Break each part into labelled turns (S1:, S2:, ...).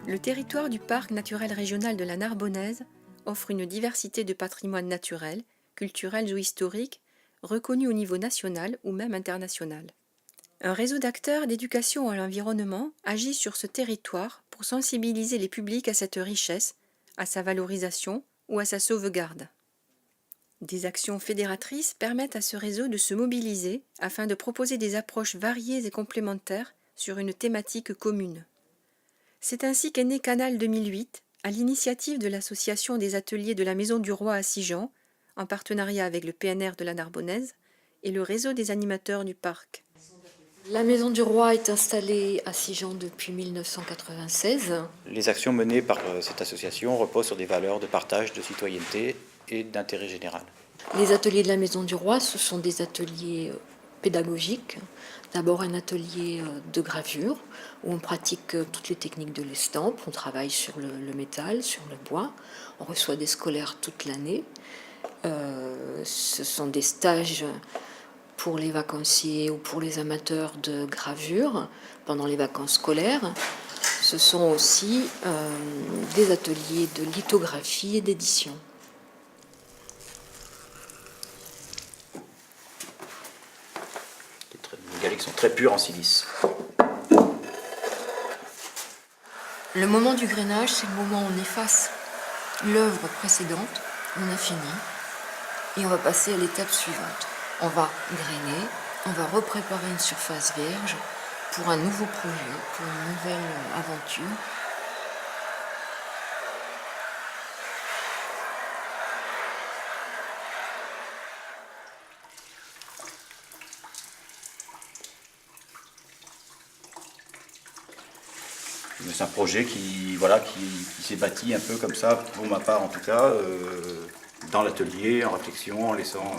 S1: Le territoire du parc naturel régional de la Narbonnaise offre une diversité de patrimoine naturel, culturel ou historique reconnus au niveau national ou même international. Un réseau d'acteurs d'éducation à l'environnement agit sur ce territoire pour sensibiliser les publics à cette richesse, à sa valorisation ou à sa sauvegarde. Des actions fédératrices permettent à ce réseau de se mobiliser afin de proposer des approches variées et complémentaires sur une thématique commune. C'est ainsi qu'est né Canal 2008, à l'initiative de l'association des ateliers de la Maison du Roi à Sigean, en partenariat avec le PNR de la Narbonnaise et le réseau des animateurs du parc.
S2: La Maison du Roi est installée à Sigean depuis 1996.
S3: Les actions menées par cette association reposent sur des valeurs de partage, de citoyenneté et d'intérêt général.
S2: Les ateliers de la Maison du Roi, ce sont des ateliers pédagogiques. D'abord un atelier de gravure où on pratique toutes les techniques de l'estampe. On travaille sur le métal, sur le bois. On reçoit des scolaires toute l'année. Ce sont des stages pour les vacanciers ou pour les amateurs de gravure pendant les vacances scolaires. Ce sont aussi des ateliers de lithographie et d'édition.
S3: Les galets sont très purs en silice.
S2: Le moment du grainage, c'est le moment où on efface l'œuvre précédente, on a fini, et on va passer à l'étape suivante. On va grainer, on va repréparer une surface vierge pour un nouveau projet, pour une nouvelle aventure.
S3: C'est un projet qui s'est bâti un peu comme ça, pour ma part en tout cas, dans l'atelier, en réflexion, en laissant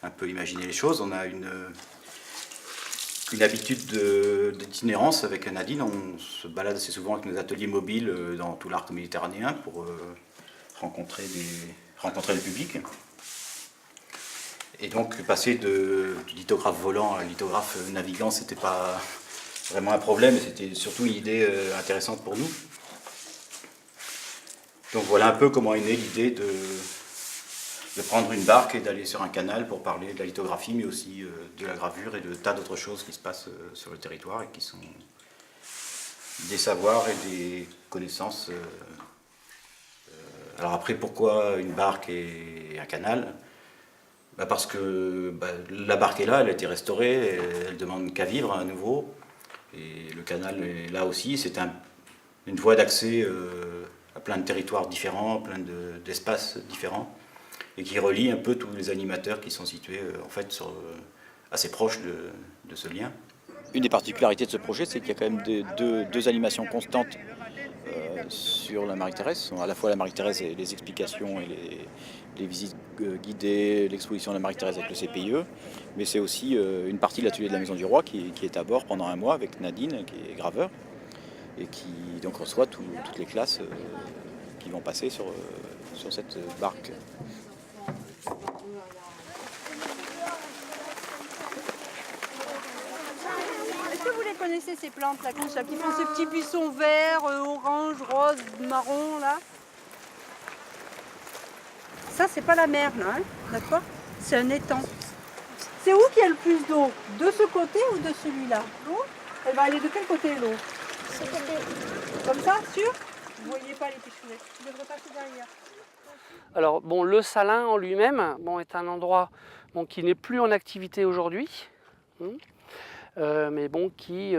S3: un peu imaginer les choses. On a une habitude d'itinérance avec Nadine. On se balade assez souvent avec nos ateliers mobiles dans tout l'arc méditerranéen pour rencontrer le public. Et donc passer du lithographe volant à lithographe navigant, c'était pas vraiment un problème, c'était surtout une idée intéressante pour nous. Donc voilà un peu comment est née l'idée de prendre une barque et d'aller sur un canal pour parler de la lithographie, mais aussi de la gravure et de tas d'autres choses qui se passent sur le territoire et qui sont des savoirs et des connaissances. Alors après, pourquoi une barque et un canal ? Parce que la barque est là, elle a été restaurée, elle demande qu'à vivre à nouveau. Et le canal est là aussi, c'est une voie d'accès à plein de territoires différents, plein d'espaces différents, et qui relie un peu tous les animateurs qui sont situés en fait assez proches de ce lien. Une des particularités de ce projet, c'est qu'il y a quand même deux animations constantes sur la Marie-Thérèse, à la fois la Marie-Thérèse et les explications et les visites guidées, l'exposition de la Marie-Thérèse avec le CPIE, mais c'est aussi une partie de l'atelier de la Maison du Roi qui est à bord pendant un mois avec Nadine, qui est graveur, et qui donc reçoit toutes les classes qui vont passer sur cette barque.
S4: Est-ce que vous les connaissez ces plantes là, qui font ces petits buissons verts, orange, rose, marron là? Ça c'est pas la mer là, hein, d'accord? C'est un étang. C'est où qu'il y a le plus d'eau? De ce côté ou de celui-là? L'eau? Elle va aller de quel côté l'eau?
S5: Ce côté.
S4: Comme ça, sûr? Vous voyez pas les pichounettes, ils devraient passer derrière.
S6: Alors bon, le Salin en lui-même est un endroit qui n'est plus en activité aujourd'hui, mais qui,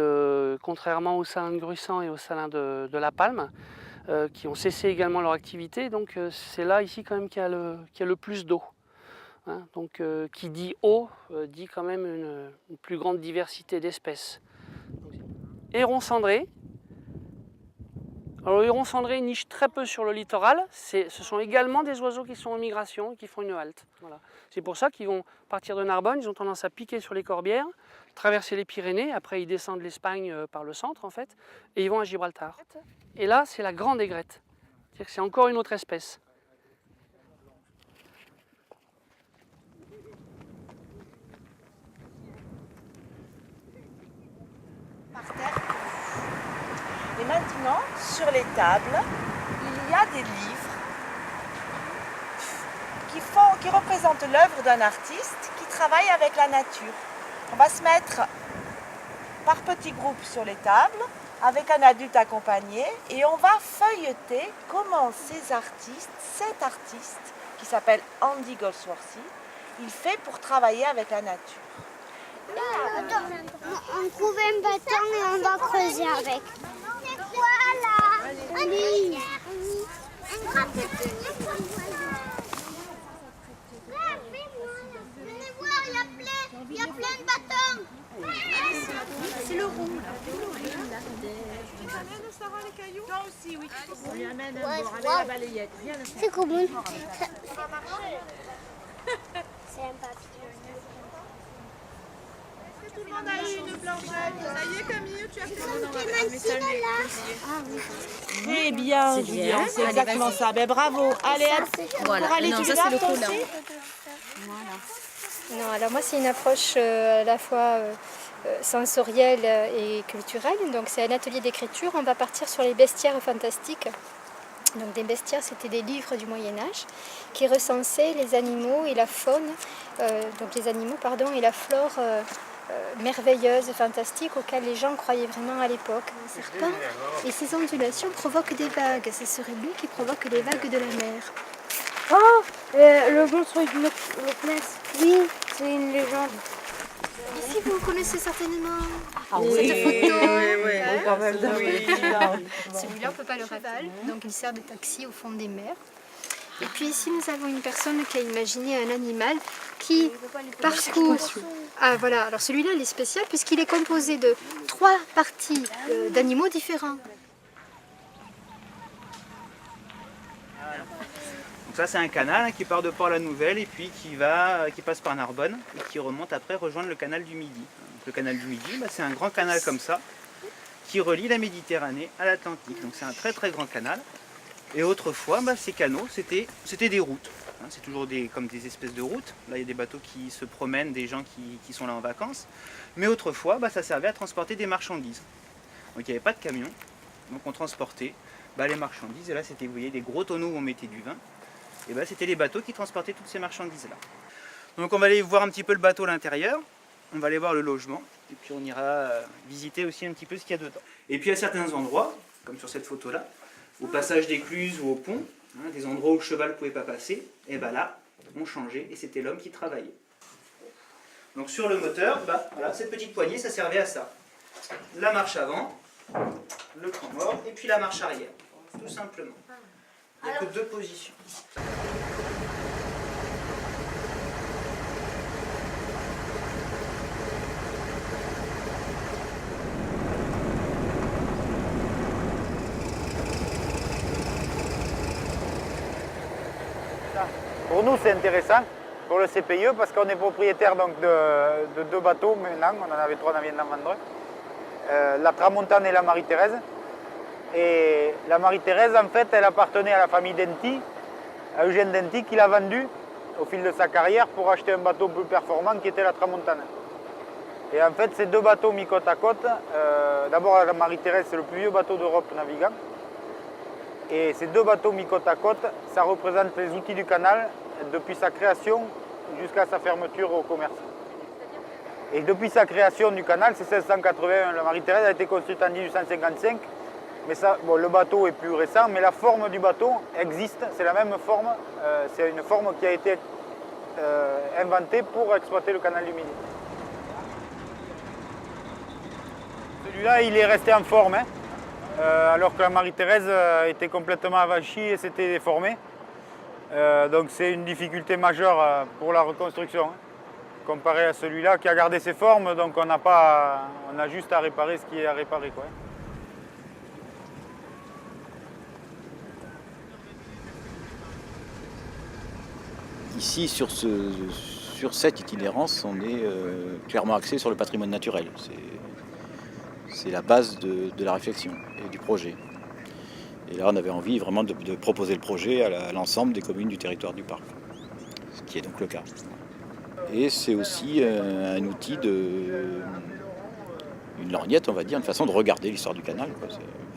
S6: contrairement au Salin de Gruissant et au Salin de La Palme, qui ont cessé également leur activité, donc c'est là ici quand même qu'il y a le plus d'eau. Donc qui dit eau, dit quand même une plus grande diversité d'espèces. Héron cendré. Alors, le héron cendré niche très peu sur le littoral. Ce sont également des oiseaux qui sont en migration et qui font une halte. Voilà. C'est pour ça qu'ils vont partir de Narbonne, ils ont tendance à piquer sur les Corbières, traverser les Pyrénées, après ils descendent l'Espagne par le centre en fait, et ils vont à Gibraltar. Et là, c'est la grande aigrette. C'est-à-dire que c'est encore une autre espèce.
S4: Et
S5: maintenant, sur les tables, il y a des livres qui représentent l'œuvre d'un artiste qui travaille avec la nature. On va se mettre par petits groupes sur les tables, avec un adulte accompagné, et on va feuilleter comment cet artiste, qui s'appelle Andy Goldsworthy, il fait pour travailler avec la nature.
S7: On trouve un bâton et on va creuser avec. C'est quoi là? Allez. Un grand petit. Venez voir, il y a plein de bâtons.
S4: C'est le rond.
S5: Toi aussi, oui.
S7: On lui amène un bord avec la balayette. C'est comment? C'est un papier.
S5: Tout le monde a eu une blanchette. Ça y est, Camille, tu as fait Très bien, Julien, c'est exactement ça. Ben, bravo. Allez,
S1: Voilà,
S5: pour aller,
S1: non,
S5: tu
S1: ça
S5: veux
S1: c'est le
S5: faire
S1: coup
S5: ton
S1: là.
S5: aussi?
S8: Non, alors moi c'est une approche à la fois sensorielle et culturelle. Donc c'est un atelier d'écriture. On va partir sur les bestiaires fantastiques. Donc des bestiaires, c'était des livres du Moyen-Âge qui recensaient les animaux et la faune, donc les animaux, pardon, et la flore merveilleuse, fantastique, auxquelles les gens croyaient vraiment à l'époque. Un serpent et ses ondulations provoquent des vagues. Ce serait lui qui provoque les vagues de la mer.
S7: Oh, le monstre du Loch Ness. Oui, c'est une légende.
S8: Ici, vous connaissez certainement
S5: Cette photo.
S8: Celui-là, on ne peut pas le rater. Donc, il sert de taxi au fond des mers. Et puis ici, nous avons une personne qui a imaginé un animal qui parcourt... Ah voilà, alors celui-là, il est spécial puisqu'il est composé de 3 parties d'animaux différents.
S9: Donc ça c'est un canal qui part de Port-la-Nouvelle et puis qui passe par Narbonne et qui remonte après rejoindre le canal du Midi. Donc, le canal du Midi, c'est un grand canal comme ça qui relie la Méditerranée à l'Atlantique. Donc c'est un très très grand canal. Et autrefois, ces canaux, c'était des routes. C'est toujours comme des espèces de routes. Là, il y a des bateaux qui se promènent, des gens qui sont là en vacances. Mais autrefois, ça servait à transporter des marchandises. Donc il n'y avait pas de camion. Donc on transportait les marchandises. Et là, c'était, vous voyez, des gros tonneaux où on mettait du vin. Et c'était les bateaux qui transportaient toutes ces marchandises-là. Donc on va aller voir un petit peu le bateau à l'intérieur. On va aller voir le logement. Et puis on ira visiter aussi un petit peu ce qu'il y a dedans. Et puis à certains endroits, comme sur cette photo-là, au passage d'écluses ou au pont, des endroits où le cheval ne pouvait pas passer, et là, on changeait et c'était l'homme qui travaillait. Donc sur le moteur, voilà, cette petite poignée, ça servait à ça. La marche avant, le cran mort, et puis la marche arrière, tout simplement. Il n'y a que 2 positions.
S10: Pour nous, c'est intéressant pour le CPIE parce qu'on est propriétaire donc, de 2 bateaux maintenant. On en avait 3, on en vient d'en vendre un. La Tramontane et la Marie-Thérèse. Et la Marie-Thérèse, en fait, elle appartenait à la famille Denty, à Eugène Denty, qui l'a vendue au fil de sa carrière pour acheter un bateau plus performant qui était la Tramontane. Et en fait, ces 2 bateaux mis côte à côte, d'abord la Marie-Thérèse, c'est le plus vieux bateau d'Europe navigant. Et ces 2 bateaux mis côte à côte, ça représente les outils du canal depuis sa création jusqu'à sa fermeture au commerce. Et depuis sa création du canal, c'est 1681. La Marie-Thérèse a été construite en 1855. Mais ça, le bateau est plus récent, mais la forme du bateau existe. C'est la même forme. C'est une forme qui a été inventée pour exploiter le canal du Midi. Celui-là, il est resté en forme. Alors que la Marie-Thérèse était complètement avachie et s'était déformée. Donc c'est une difficulté majeure pour la reconstruction, comparé à celui-là qui a gardé ses formes, donc on a juste à réparer ce qui est à réparer, quoi.
S3: Ici, sur cette itinérance, on est clairement axé sur le patrimoine naturel. C'est la base de la réflexion et du projet. Et là, on avait envie vraiment de proposer le projet à l'ensemble des communes du territoire du parc, ce qui est donc le cas. Et c'est aussi un outil une lorgnette, on va dire, une façon de regarder l'histoire du canal, quoi,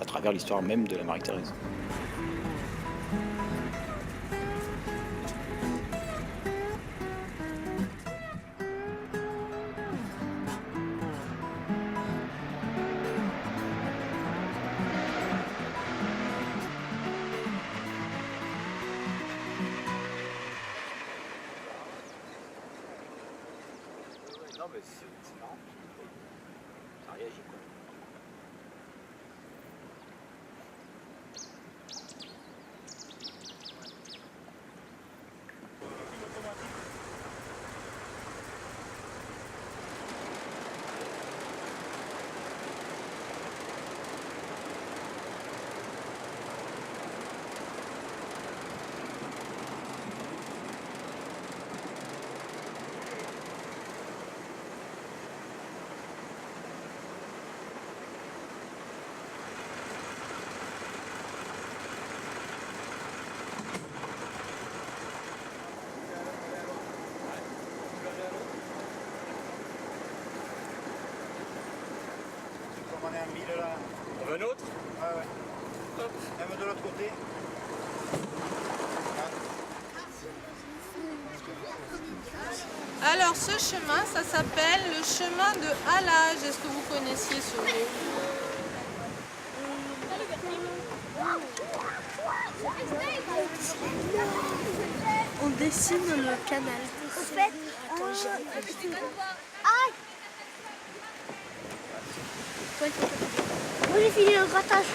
S3: à travers l'histoire même de la Marie-Thérèse. Non, mais c'est marrant. Ça réagit, quoi. On veut un autre?
S10: Ah ouais. Même de l'autre côté.
S11: Alors ce chemin, ça s'appelle le chemin de halage. Est-ce que vous connaissiez ce mot?
S7: On dessine le canal. En fait, moi j'ai fini le grattage.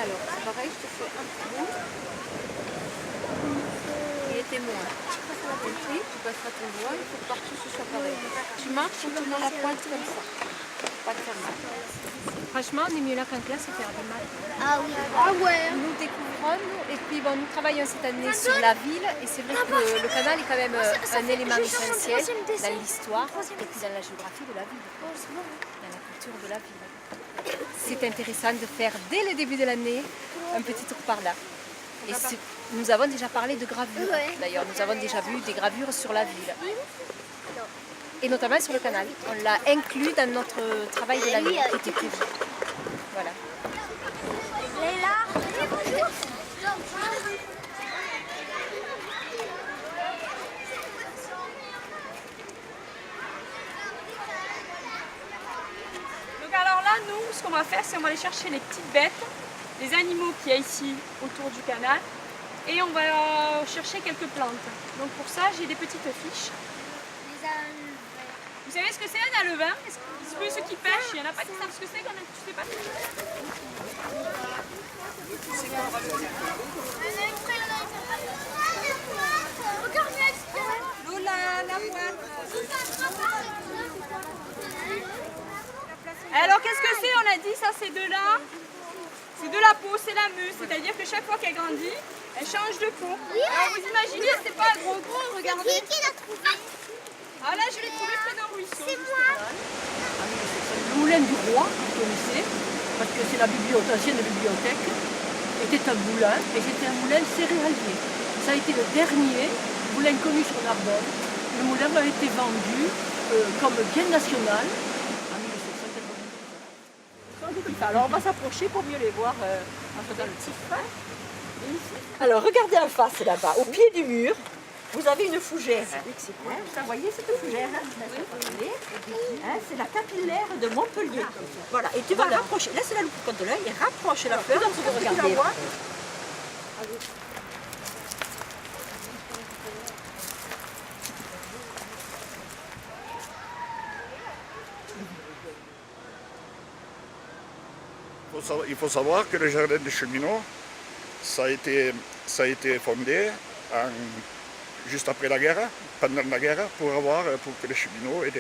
S2: Alors, c'est pareil, je te fais un petit bout. Il était moins. Tu passeras ton doigt, il faut que partout ce soit pareil. Tu marches en tournant la pointe comme ça. Pas te faire mal.
S8: Franchement, on est mieux là qu'en classe à faire des maths.
S7: Ah oui. Ah ouais.
S8: Nous découvrons, et puis bon, nous travaillons cette année sur la ville, et c'est vrai que le canal est quand même un élément essentiel dans l'histoire et puis dans la géographie de la ville, dans la culture de la ville. C'est intéressant de faire dès le début de l'année un petit tour par là. Et nous avons déjà parlé de gravures. D'ailleurs, nous avons déjà vu des gravures sur la ville. Et notamment sur le canal. On l'a inclus dans notre travail de l'année qui était prévu. Voilà.
S4: Donc alors là, nous, ce qu'on va faire, c'est on va aller chercher les petites bêtes, les animaux qu'il y a ici autour du canal, et on va chercher quelques plantes. Donc pour ça, j'ai des petites fiches. Vous savez ce que c'est un alevin? Est-ce que ceux qui pêchent, il n'y en a pas qui savent ce que c'est quand même, tu sais pas? Lola, la boîte. Alors qu'est-ce que c'est? On a dit ça, c'est de la... C'est de la peau, c'est la mue, c'est-à-dire que chaque fois qu'elle grandit, elle change de peau. Alors vous imaginez, c'est pas un gros gros, regardez.
S7: Qui l'a trouvé?
S4: Ah là, je l'ai trouvé près d'un ruisseau.
S7: C'est moi.
S12: Le moulin du roi, vous connaissez, parce que c'est l'ancienne bibliothèque, était un moulin, et c'était un moulin céréalier. Ça a été le dernier moulin connu sur Narbonne. Le moulin a été vendu comme bien national en 1792.
S4: Alors on va s'approcher pour mieux les voir en faisant le petit frein. Alors regardez en face là-bas, au pied du mur, vous avez une fougère. Vous voyez cette fougère c'est la capillaire de Montpellier. Voilà, et tu vas rapprocher, laisse la loupe contre l'œil et rapproche la fleur. Regardez.
S13: Il faut savoir que le jardin des cheminots, ça a été fondé juste après la guerre, pendant la guerre, pour que les cheminots aient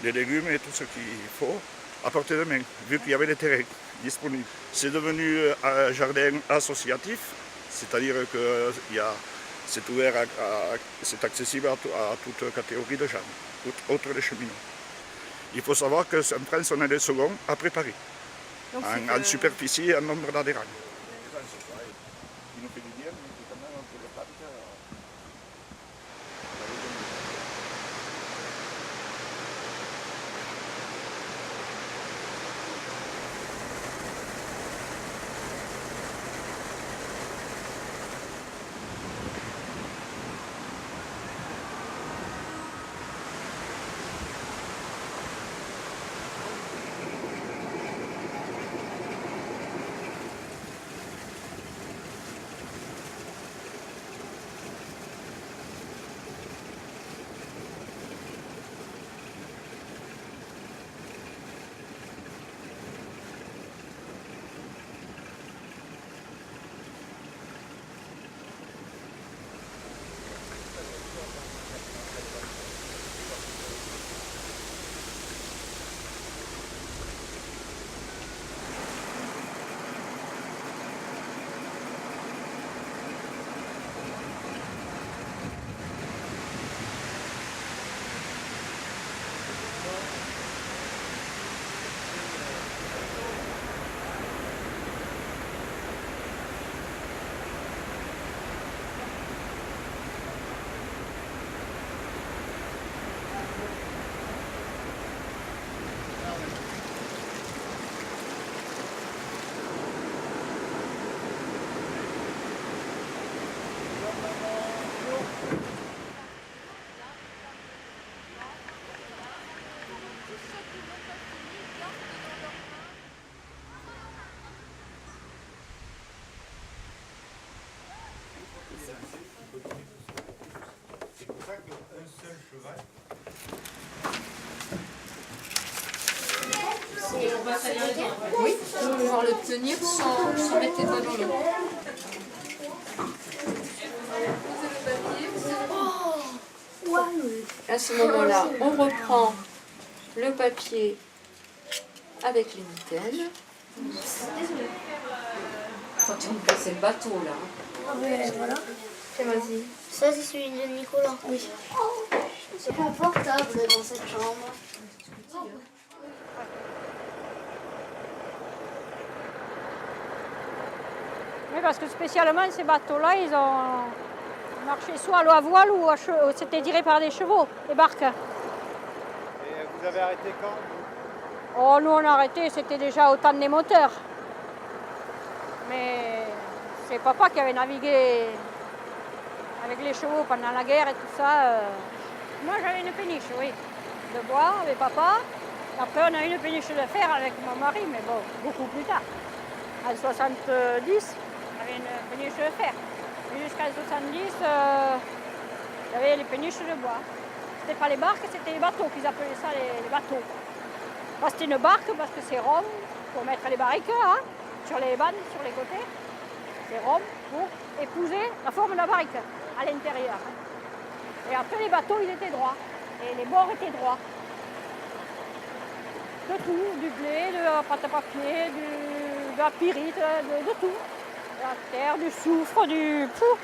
S13: des légumes et tout ce qu'il faut à portée de main, vu qu'il y avait des terrains disponibles. C'est devenu un jardin associatif, c'est-à-dire que c'est ouvert, c'est accessible à toute catégorie de gens, autres les cheminots. Il faut savoir que en France, on est les seconds après Paris. En superficie et en nombre d'adhérents.
S2: Oui, on va pouvoir le tenir sans mettre les doigts dans l'eau. À ce moment-là, on reprend le papier avec les mitaines. Quand c'est le bateau là.
S7: Ah ouais, voilà.
S2: Vas-y.
S7: Ça, c'est celui de Nicolas. Oui. C'est confortable dans cette chambre.
S14: Oui, parce que spécialement, ces bateaux-là, ils ont marché soit à l'eau à voile ou c'était tiré par des chevaux, les barques.
S10: Et vous avez arrêté quand?
S14: Oh, nous, on a arrêté, c'était déjà au temps des moteurs. Mais c'est papa qui avait navigué avec les chevaux pendant la guerre et tout ça. Moi, j'avais une péniche, oui, de bois avec papa. Après, on a eu une péniche de fer avec mon mari, mais bon, beaucoup plus tard. En 70, on avait une péniche de fer. Jusqu'en 70, il y avait les péniches de bois. C'était pas les barques, c'était les bateaux qu'ils appelaient ça les bateaux. C'était une barque parce que c'est rond pour mettre les barriques hein, sur les bandes, sur les côtés. C'est rond pour épouser la forme de la barrique à l'intérieur. Et après les bateaux ils étaient droits et les bords étaient droits. De tout, du blé, de la pâte à papier, de la pyrite, de tout. De la terre, du soufre, de tout.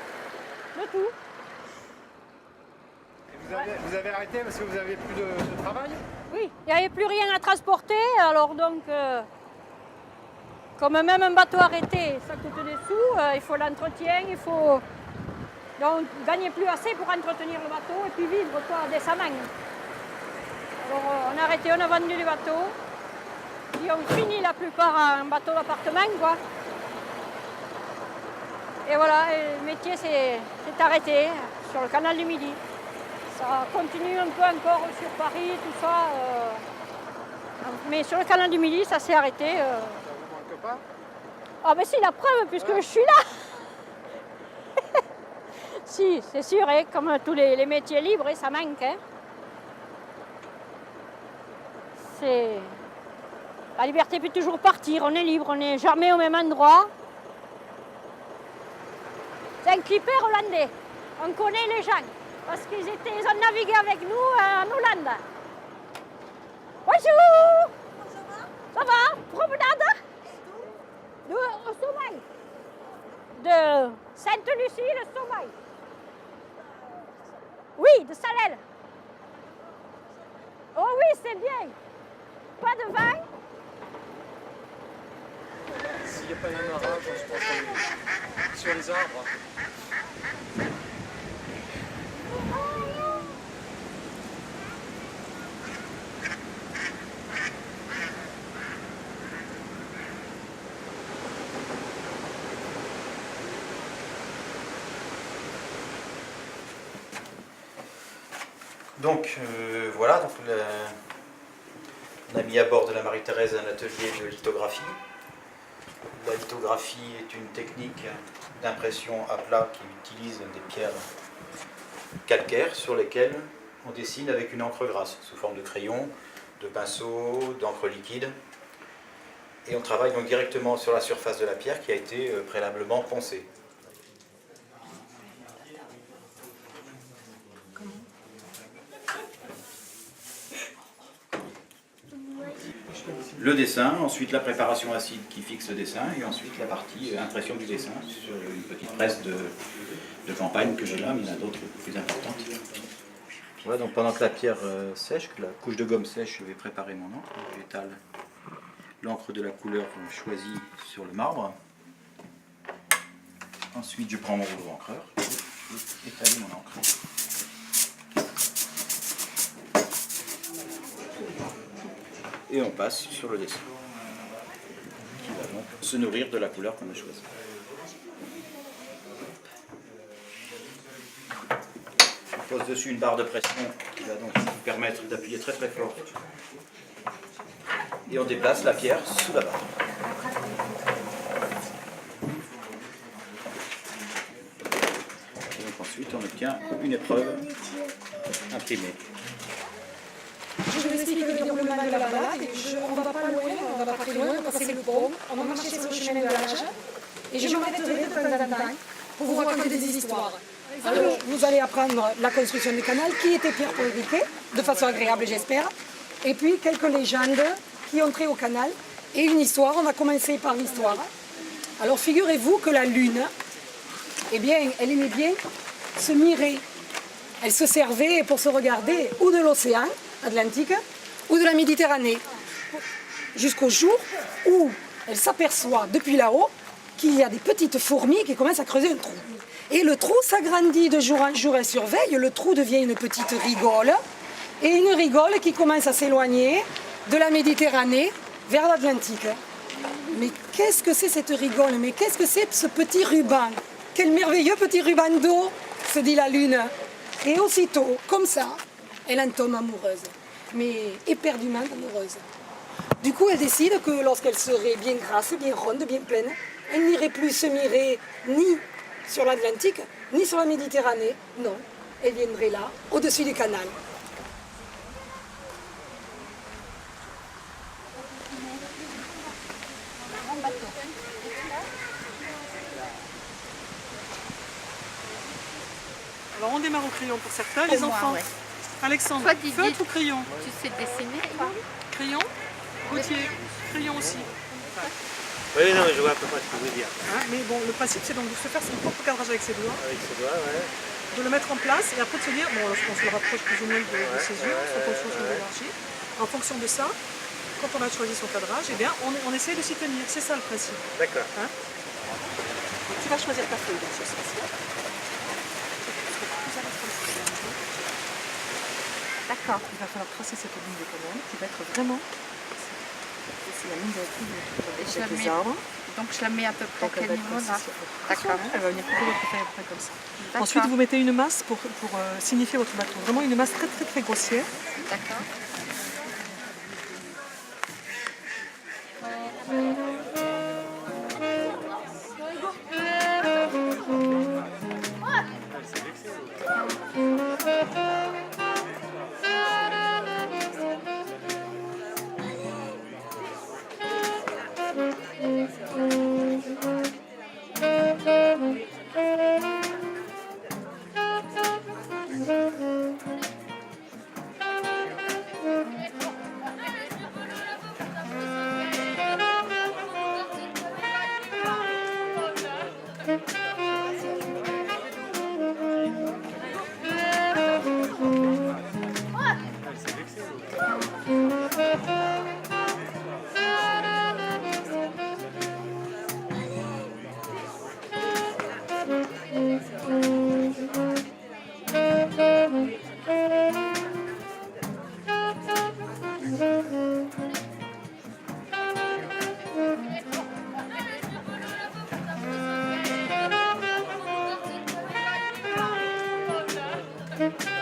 S10: Et vous avez arrêté parce que vous n'avez plus de travail?
S14: Oui, il n'y avait plus rien à transporter, alors donc, comme même un bateau arrêté, ça coûte des sous, il faut l'entretien, il faut donc gagner plus assez pour entretenir le bateau et puis vivre quoi, décemment. Alors on a arrêté, on a vendu les bateaux, puis on finit la plupart en bateau d'appartement, quoi. Et voilà, et le métier s'est arrêté sur le canal du Midi. Ça continue un peu encore sur Paris, tout ça. Mais sur le canal du Midi, ça s'est arrêté.
S10: Ça vous manque pas?
S14: Ah ben c'est la preuve, puisque je suis là. Si, c'est sûr, hein, comme tous les métiers libres, ça manque. Hein. La liberté peut toujours partir, on est libre, on n'est jamais au même endroit. C'est un clipper hollandais, on connaît les gens. Parce qu'ils ont navigué avec nous en Hollande. Bonjour! Ça va? Promenade? Au Sommeil. De Sainte-Lucie, le Sommeil. Oui, de Salelles. Oh oui, c'est bien. Pas de vin?
S15: S'il n'y a pas d'amarrage, on se prend sur les arbres.
S3: Donc voilà, donc, on a mis à bord de la Marie-Thérèse un atelier de lithographie. La lithographie est une technique d'impression à plat qui utilise des pierres calcaires sur lesquelles on dessine avec une encre grasse, sous forme de crayon, de pinceau, d'encre liquide. Et on travaille donc directement sur la surface de la pierre qui a été préalablement poncée. Le dessin, ensuite la préparation acide qui fixe le dessin, et ensuite la partie impression du dessin sur une petite presse de campagne que j'ai là, mais il y en a d'autres plus importantes. Voilà, donc pendant que la pierre sèche, que la couche de gomme sèche, je vais préparer mon encre. J'étale l'encre de la couleur choisie sur le marbre. Ensuite, je prends mon rouleau encreur et étaler mon encre. Et on passe sur le dessin, qui va donc se nourrir de la couleur qu'on a choisie. Je pose dessus une barre de pression qui va donc vous permettre d'appuyer très très fort. Et on déplace la pierre sous la barre. Et donc ensuite on obtient une épreuve imprimé.
S16: Je vous explique le déroulement de la balade. On ne va pas loin, on ne va pas très loin, on va passer le pont, on va marcher sur le chemin de l'âge. Et je m'arrêterai de temps en temps pour vous raconter des histoires. Alors, vous allez apprendre la construction du canal, qui était Pierre Paul Riquet, de façon agréable j'espère. Et puis quelques légendes qui ont trait au canal. Et une histoire, on va commencer par l'histoire. Alors figurez-vous que la Lune, eh bien, elle aimait bien se mirer. Elle se servait pour se regarder ou de l'océan Atlantique ou de la Méditerranée. Jusqu'au jour où elle s'aperçoit depuis là-haut qu'il y a des petites fourmis qui commencent à creuser un trou. Et le trou s'agrandit de jour en jour, elle surveille, le trou devient une petite rigole. Et une rigole qui commence à s'éloigner de la Méditerranée vers l'Atlantique. Mais qu'est-ce que c'est cette rigole? Mais qu'est-ce que c'est ce petit ruban? Quel merveilleux petit ruban d'eau, se dit la Lune. Et aussitôt, comme ça, elle en tombe amoureuse. Mais éperdument amoureuse. Du coup, elle décide que lorsqu'elle serait bien grasse, bien ronde, bien pleine, elle n'irait plus se mirer ni sur l'Atlantique, ni sur la Méditerranée. Non, elle viendrait là, au-dessus du canal.
S12: Alors on démarre au crayon pour certains, les enfants.
S17: Ouais.
S12: Alexandre,
S17: Toi, Didier,
S12: feutre ou crayon?
S17: Tu sais dessiner?
S12: Crayon? Gauthier, crayon aussi.
S9: Oui, non, je vois à peu près ce que vous voulez dire.
S12: Hein, mais bon, le principe c'est donc de se faire son propre cadrage avec ses doigts,
S9: Avec ses doigts, ouais.
S12: de le mettre en place et après de se dire, bon, on se le rapproche plus ou moins de ses yeux, en fonction de son élargi. En fonction de ça, quand on a choisi son cadrage, eh bien, on essaye de s'y tenir. C'est ça le principe.
S9: D'accord.
S12: Hein? Tu vas choisir ta feuille dans ce sens-là.
S17: D'accord.
S12: Il va falloir tracer cette ligne de colonne qui va être vraiment. C'est la ligne directrice avec les arbres.
S17: Donc je la mets à peu près à quel niveau là?
S12: D'accord. Elle va venir couper votre feuille à peu près comme ça. Ensuite, vous mettez une masse pour signifier votre bateau. Vraiment une masse très très très grossière.
S17: D'accord. Thank you.